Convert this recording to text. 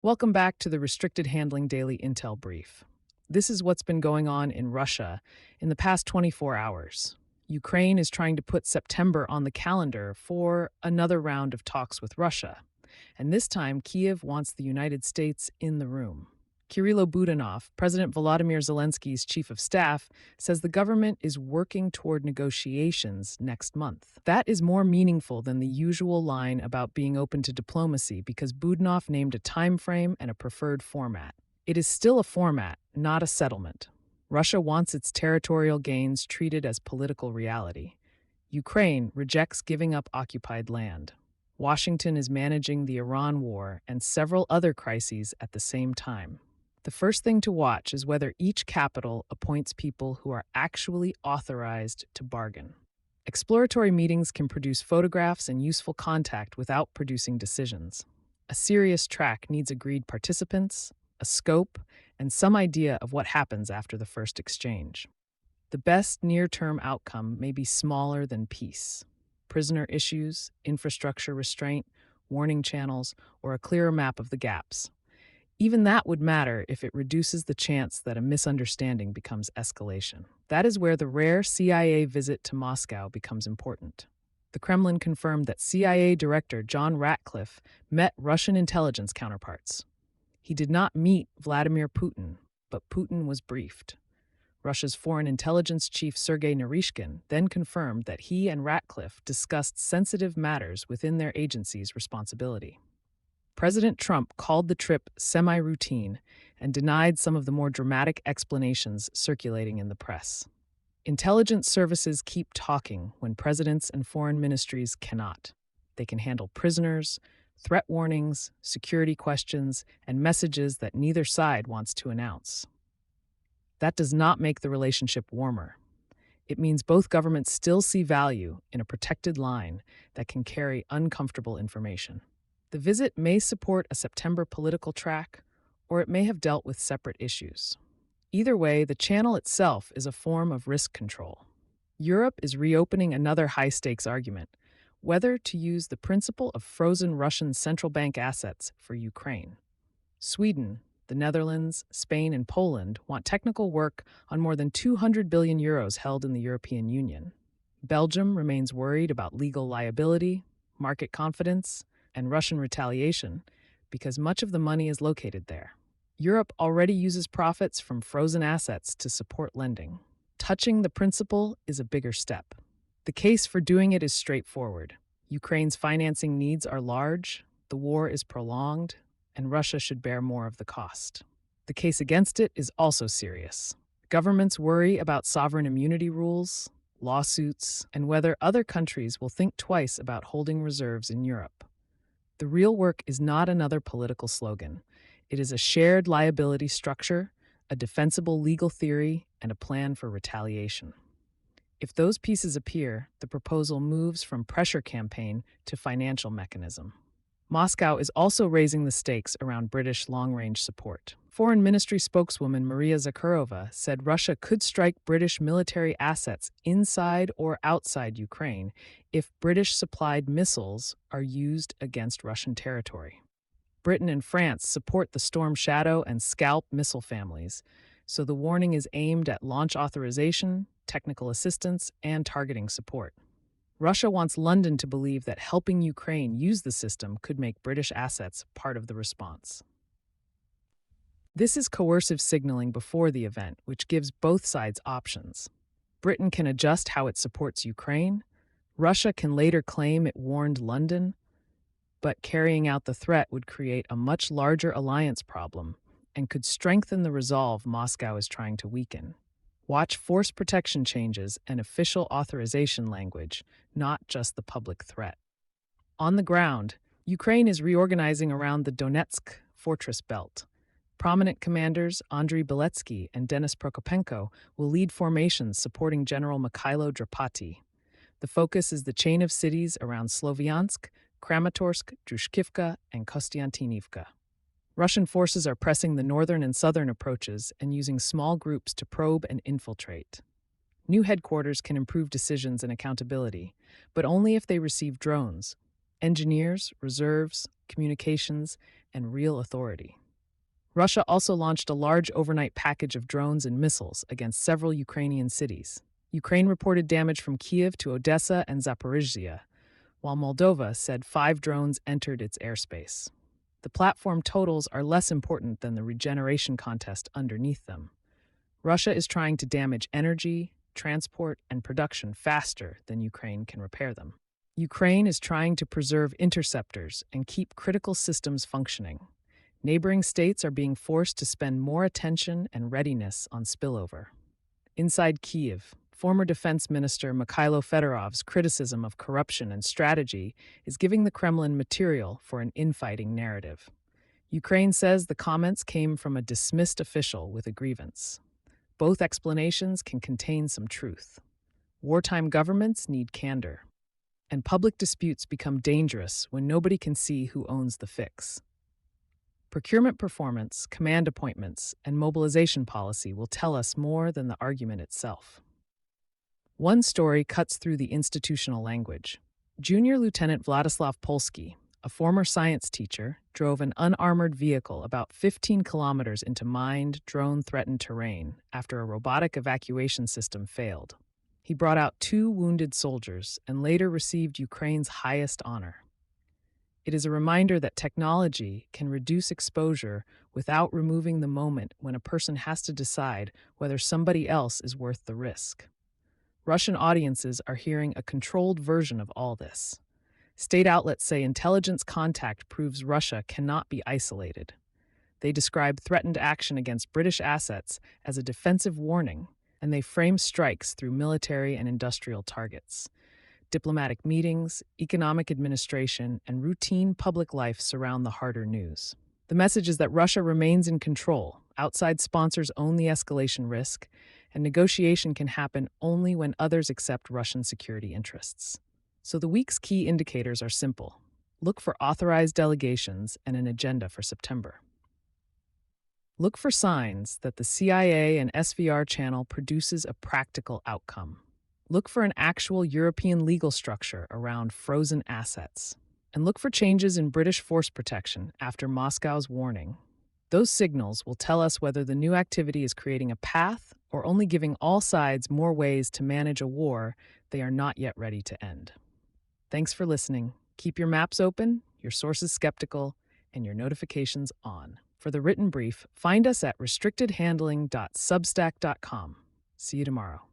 Welcome back to the Restricted Handling Daily Intel Brief. This is what's been going on in Russia in the past 24 hours. Ukraine is trying to put September on the calendar for another round of talks with Russia. And this time, Kyiv wants the United States in the room. Kyrylo Budanov, President Volodymyr Zelensky's chief of staff, says the government is working toward negotiations next month. That is more meaningful than the usual line about being open to diplomacy because Budanov named a time frame and a preferred format. It is still a format, not a settlement. Russia wants its territorial gains treated as political reality. Ukraine rejects giving up occupied land. Washington is managing the Iran war and several other crises at the same time. The first thing to watch is whether each capital appoints people who are actually authorized to bargain. Exploratory meetings can produce photographs and useful contact without producing decisions. A serious track needs agreed participants, a scope, and some idea of what happens after the first exchange. The best near-term outcome may be smaller than peace. Prisoner issues, infrastructure restraint, warning channels, or a clearer map of the gaps. Even that would matter if it reduces the chance that a misunderstanding becomes escalation. That is where the rare CIA visit to Moscow becomes important. The Kremlin confirmed that CIA Director John Ratcliffe met Russian intelligence counterparts. He did not meet Vladimir Putin, but Putin was briefed. Russia's foreign intelligence chief Sergei Naryshkin then confirmed that he and Ratcliffe discussed sensitive matters within their agency's responsibility. President Trump called the trip semi-routine and denied some of the more dramatic explanations circulating in the press. Intelligence services keep talking when presidents and foreign ministries cannot. They can handle prisoners, threat warnings, security questions, and messages that neither side wants to announce. That does not make the relationship warmer. It means both governments still see value in a protected line that can carry uncomfortable information. The visit may support a September political track, or it may have dealt with separate issues. Either way, the channel itself is a form of risk control. Europe is reopening another high-stakes argument, whether to use the principle of frozen Russian central bank assets for Ukraine. Sweden, the Netherlands, Spain, and Poland want technical work on more than 200 billion euros held in the European Union. Belgium remains worried about legal liability, market confidence, and Russian retaliation because much of the money is located there. Europe already uses profits from frozen assets to support lending. Touching the principle is a bigger step. The case for doing it is straightforward. Ukraine's financing needs are large, the war is prolonged, and Russia should bear more of the cost. The case against it is also serious. Governments worry about sovereign immunity rules, lawsuits, and whether other countries will think twice about holding reserves in Europe. The real work is not another political slogan. It is a shared liability structure, a defensible legal theory, and a plan for retaliation. If those pieces appear, the proposal moves from pressure campaign to financial mechanism. Moscow is also raising the stakes around British long-range support. Foreign Ministry spokeswoman Maria Zakharova said Russia could strike British military assets inside or outside Ukraine if British-supplied missiles are used against Russian territory. Britain and France support the Storm Shadow and Scalp missile families, so the warning is aimed at launch authorization, technical assistance, and targeting support. Russia wants London to believe that helping Ukraine use the system could make British assets part of the response. This is coercive signaling before the event, which gives both sides options. Britain can adjust how it supports Ukraine. Russia can later claim it warned London, but carrying out the threat would create a much larger alliance problem and could strengthen the resolve Moscow is trying to weaken. Watch force protection changes and official authorization language, not just the public threat. On the ground, Ukraine is reorganizing around the Donetsk fortress belt. Prominent commanders Andriy Beletsky and Denis Prokopenko will lead formations supporting General Mikhailo Drapati. The focus is the chain of cities around Sloviansk, Kramatorsk, Drushkivka, and Kostiantynivka. Russian forces are pressing the northern and southern approaches and using small groups to probe and infiltrate. New headquarters can improve decisions and accountability, but only if they receive drones. engineers, reserves, communications, and real authority. Russia also launched a large overnight package of drones and missiles against several Ukrainian cities. Ukraine reported damage from Kyiv to Odessa and Zaporizhzhia, while Moldova said 5 drones entered its airspace. The platform totals are less important than the regeneration contest underneath them. Russia is trying to damage energy, transport, and production faster than Ukraine can repair them. Ukraine is trying to preserve interceptors and keep critical systems functioning. Neighboring states are being forced to spend more attention and readiness on spillover. Inside Kyiv, former Defense Minister Mikhailo Fedorov's criticism of corruption and strategy is giving the Kremlin material for an infighting narrative. Ukraine says the comments came from a dismissed official with a grievance. Both explanations can contain some truth. Wartime governments need candor, and public disputes become dangerous when nobody can see who owns the fix. Procurement performance, command appointments, and mobilization policy will tell us more than the argument itself. One story cuts through the institutional language. Junior Lieutenant Vladislav Polsky, a former science teacher, drove an unarmored vehicle about 15 kilometers into mined, drone-threatened terrain after a robotic evacuation system failed. He brought out 2 wounded soldiers and later received Ukraine's highest honor. It is a reminder that technology can reduce exposure without removing the moment when a person has to decide whether somebody else is worth the risk. Russian audiences are hearing a controlled version of all this. State outlets say intelligence contact proves Russia cannot be isolated. They describe threatened action against British assets as a defensive warning, and they frame strikes through military and industrial targets. Diplomatic meetings, economic administration, and routine public life surround the harder news. The message is that Russia remains in control, outside sponsors own the escalation risk, and negotiation can happen only when others accept Russian security interests. So the week's key indicators are simple. Look for authorized delegations and an agenda for September. Look for signs that the CIA and SVR channel produces a practical outcome. Look for an actual European legal structure around frozen assets. And look for changes in British force protection after Moscow's warning. Those signals will tell us whether the new activity is creating a path or only giving all sides more ways to manage a war they are not yet ready to end. Thanks for listening. Keep your maps open, your sources skeptical, and your notifications on. For the written brief, find us at restrictedhandling.substack.com. See you tomorrow.